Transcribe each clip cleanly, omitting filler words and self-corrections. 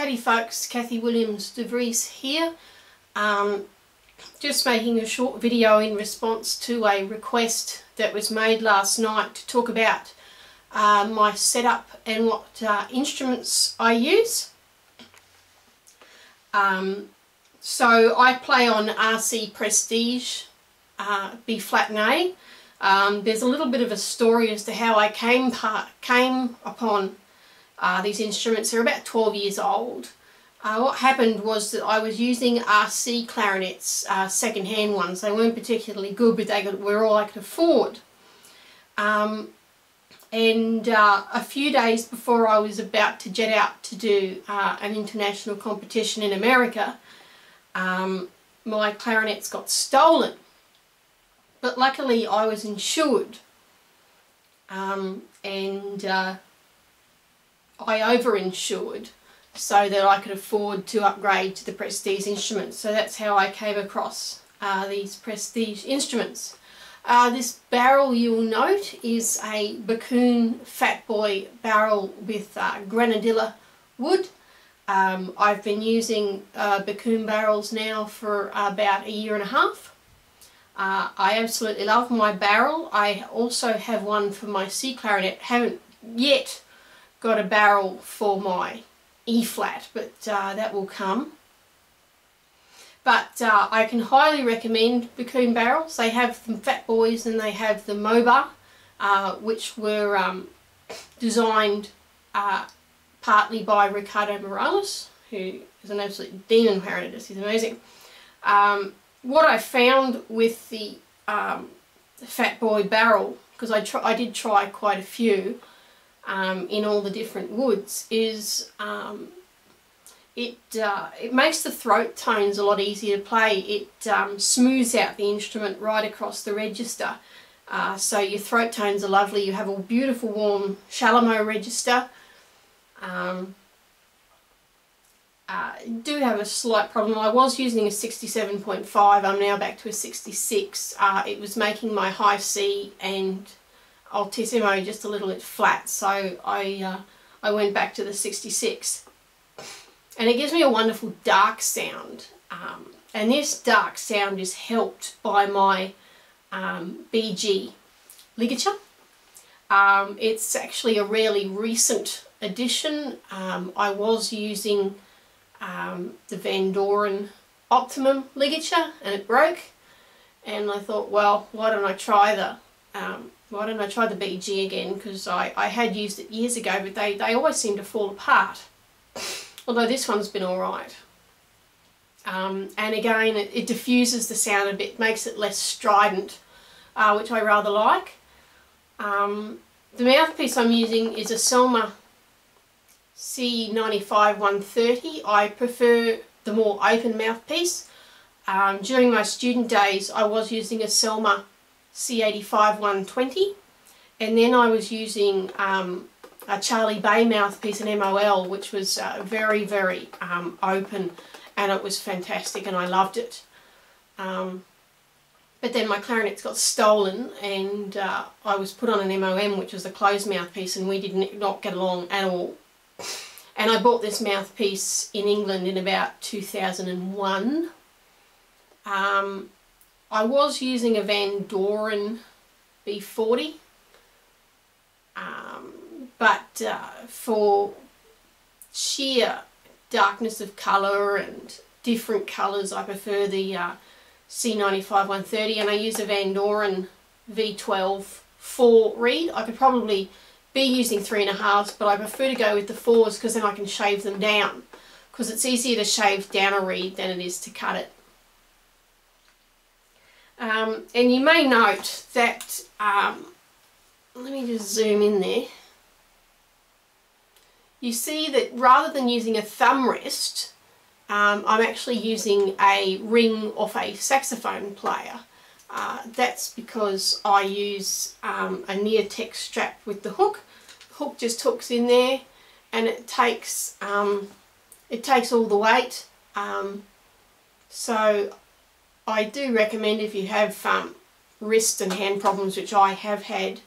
Howdy folks, Kathy Williams-DeVries here. Just making a short video in response to a request that was made last night to talk about my setup and what instruments I use. So I play on RC Prestige B flat and A. There's a little bit of a story as to how I came upon these instruments. They're about 12 years old. What happened was that I was using RC clarinets, second-hand ones. They weren't particularly good, but were all I could afford. And a few days before I was about to jet out to do an international competition in America, my clarinets got stolen. But luckily I was insured, and I over-insured so that I could afford to upgrade to the Prestige instruments. So that's how I came across these Prestige instruments. This barrel, you will note, is a Bakun Fat Boy barrel with granadilla wood. I've been using Bakun barrels now for about a year and a half. I absolutely love my barrel. I also have one for my C clarinet. Haven't yet got a barrel for my E flat, but that will come. But I can highly recommend Bakun barrels. They have the Fat Boys and they have the Moba, which were designed partly by Ricardo Morales, who is an absolute demon clarinetist. He's amazing. What I found with the Fat Boy barrel, because I did try quite a few in all the different woods, is it makes the throat tones a lot easier to play. It smooths out the instrument right across the register, so your throat tones are lovely. You have a beautiful warm Chalumeau register. I do have a slight problem. I was using a 67.5, I'm now back to a 66. It was making my high C and altissimo just a little bit flat, so I went back to the 66. And it gives me a wonderful dark sound. And this dark sound is helped by my BG ligature. It's actually a fairly recent addition. I was using the Van Doren Optimum ligature and it broke, and I thought, well, why don't I try the BG again, because I had used it years ago, but they always seem to fall apart, although this one's been alright. And again, it diffuses the sound a bit, makes it less strident, which I rather like. The mouthpiece I'm using is a Selmer C95-130. I prefer the more open mouthpiece. During my student days I was using a Selmer C85-120, and then I was using a Charlie Bay mouthpiece, an MOL, which was very, very open, and it was fantastic and I loved it. But then my clarinets got stolen, and I was put on an MOM, which was a closed mouthpiece, and we did not get along at all. And I bought this mouthpiece in England in about 2001. I was using a Van Doren B40, but for sheer darkness of colour and different colours, I prefer the C95-130, and I use a Van Doren V12 4 reed. I could probably be using 3.5s, but I prefer to go with the 4s because then I can shave them down, because it's easier to shave down a reed than it is to cut it. And you may note that, let me just zoom in there, you see that rather than using a thumb rest, I'm actually using a ring off a saxophone player. That's because I use a Neotech strap with the hook. The hook just hooks in there, and it takes all the weight. So I do recommend, if you have wrist and hand problems, which I have had,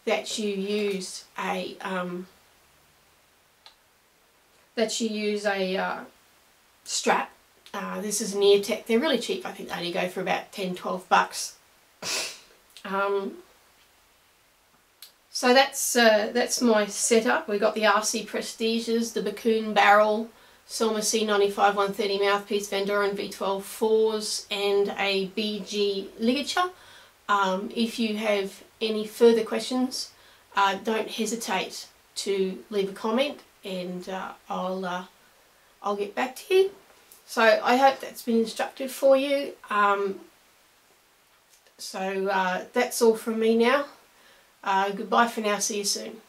that you use a that you use a strap. This is an ear tech. They're really cheap. I think they only go for about 10-12 bucks. So that's my setup. We've got the RC Prestiges, the Bakun barrel, Selma C95 130 mouthpiece, Van Doren V12 4s, and a BG ligature. If you have any further questions, don't hesitate to leave a comment, and I'll get back to you. So I hope that's been instructive for you. That's all from me now. Goodbye for now. See you soon.